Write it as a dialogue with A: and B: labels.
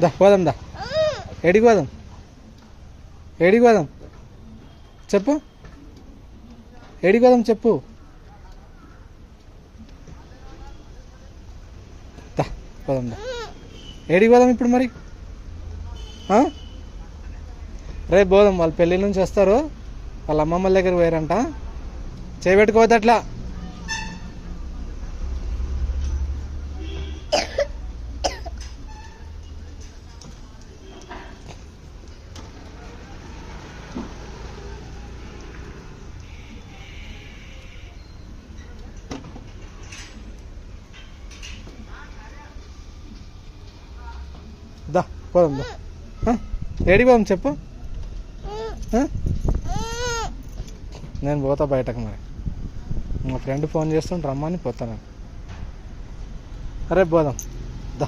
A: దా పోదాం దా. ఏడికి పోదాం? ఏడికి పోదాం చెప్పు? ఏడికి పోదాం చెప్పు? దా పోదాం దా. ఏడికి పోదాం ఇప్పుడు మరి? రేపు పోదాం. వాళ్ళు పెళ్ళి నుంచి వస్తారు, వాళ్ళ అమ్మమ్మల దగ్గర పోయారంట. చేయబెట్టుకోవద్దు అట్లా. దా పోదాం దా. ఏడికి పోదాం చెప్పు? నేను పోతా బయటకు. మరి మా ఫ్రెండ్ ఫోన్ చేస్తుంటే రమ్మని పోతాను. రేపు పోదాం దా.